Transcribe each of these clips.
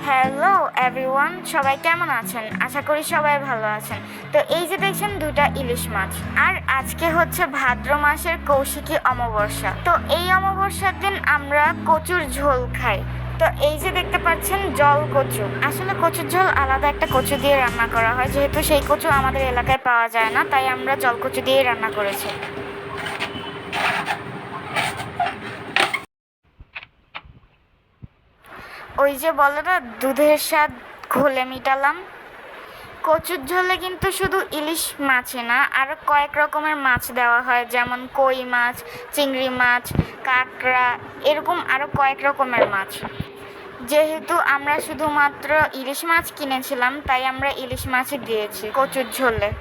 Hello everyone, সবাই কেমন আছেন? আশা করি সবাই ভালো আছেন। তো এই যে দেখছেন দুটা ইলিশ মাছ, আর আজকে হচ্ছে ভাদ্র মাসের কৌশিকী অমাবস্যা। তো এই অমাবস্যার দিন আমরা কচুর ঝোল খাই। তো এই যে দেখতে পাচ্ছেন জল কচু, আসলে কচুর ঝোল আলাদা একটা কচু দিয়ে রান্না করা হয়, যেহেতু সেই কচু আমাদের এলাকায় পাওয়া যায় না, তাই আমরা জল কচু দিয়েই রান্না করেছি। ওই যে বলে না, দুধের স্বাদ ঘোলে মিটালাম। কচুর ঝোলে কিন্তু শুধু ইলিশ মাছই না, আরও কয়েক রকমের মাছ দেওয়া হয়, যেমন কই মাছ, চিংড়ি মাছ, কাঁকড়া, এরকম আরও কয়েক রকমের মাছ। যেহেতু আমরা শুধুমাত্র ইলিশ মাছ কিনেছিলাম, তাই আমরা ইলিশ মাছই দিয়েছি কচুর ঝোলে।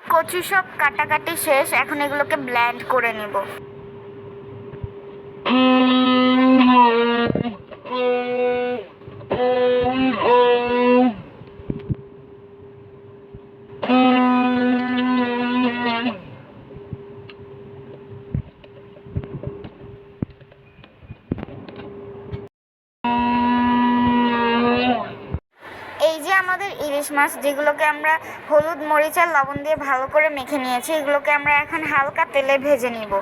কচু সব কাটাকাটি শেষ, এখন এগুলোকে ব্লেন্ড করে নেব। এই যে আমাদের ইলিশ মাছ, যেগুলোকে আমরা হলুদ, মরিচ আর লবণ দিয়ে ভালো করে মেখে নিয়েছি, এগুলোকে আমরা এখন হালকা তেলে ভেজে নিব।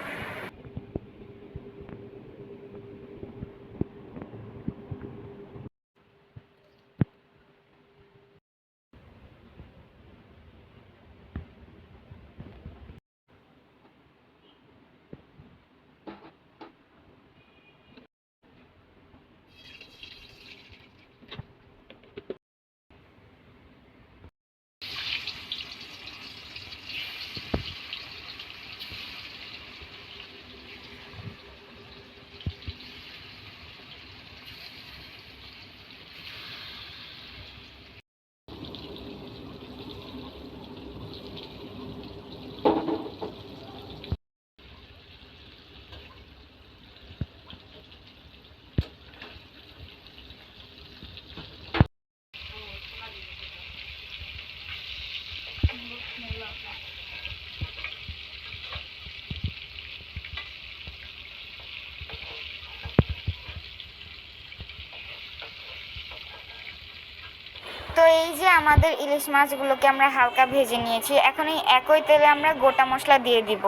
তো এই যে আমাদের ইলিশ মাছগুলোকে আমরা হালকা ভেজে নিয়েছি, এখন এই একই তেলে আমরা গোটা মশলা দিয়ে দিব।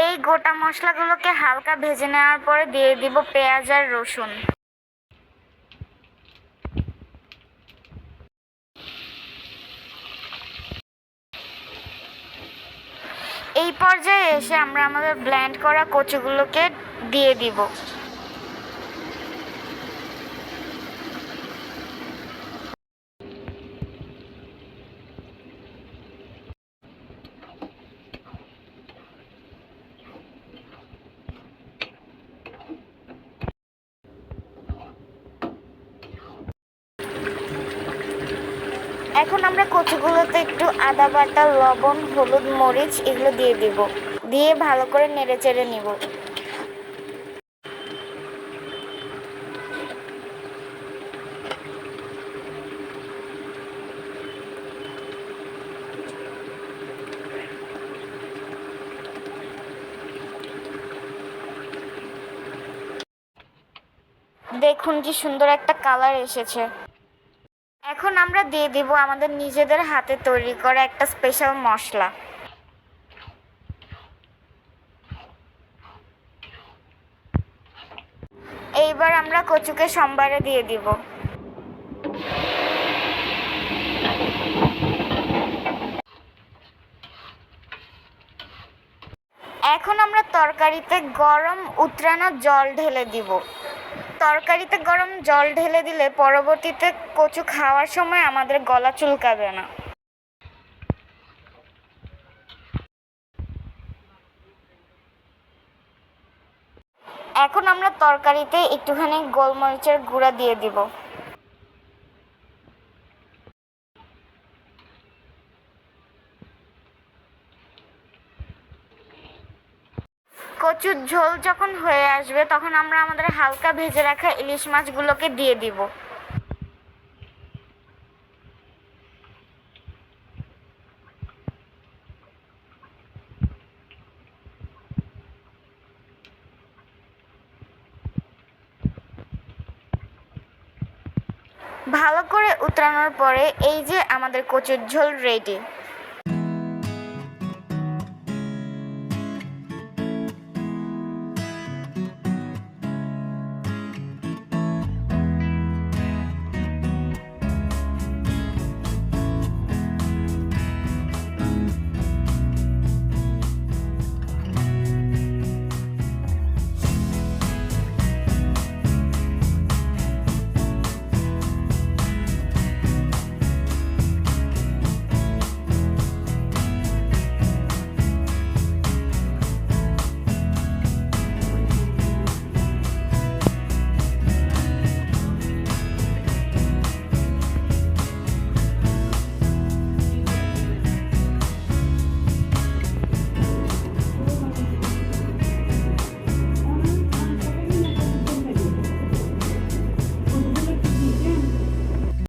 এই গোটা মশলাগুলোকে হালকা ভেজে নেওয়ার পরে দিয়ে দিব পেঁয়াজ আর রসুন। এই পর্যায়ে এসে আমরা আমাদের ব্লেন্ড করা কচুগুলোকে দিয়ে দিব। এখন আমরা কচুগুলোতে একটু আদা বাটা, লবণ, হলুদ, মরিচ এগুলো দিয়ে দিব, দিয়ে ভালো করে নেড়ে চেড়ে নিব। দেখুন কি সুন্দর একটা কালার এসেছে। এখন আমরা দিয়ে দিব আমাদের নিজেদের হাতে তৈরি করা একটা স্পেশাল মশলা। এইবার আমরা কচুকে সম্বারে দিয়ে দিব। এখন আমরা তরকারিতে গরম উতরানো জল ঢেলে দিব। তরকারিতে গরম জল ঢেলে দিলে পরবর্তীতে কচু খাওয়ার সময় আমাদের গলা চুলকাবে না। এখন আমরা তরকারিতে একটুখানি গোলমরিচের গুঁড়া দিয়ে দিব। কচুর ঝোল যখন হয়ে আসবে তখন আমরা আমাদের হালকা ভেজে রাখা ইলিশ মাছগুলোকে দিয়ে দিব। ভালো করে উতরানোর পরে এই যে আমাদের কচুর ঝোল রেডি।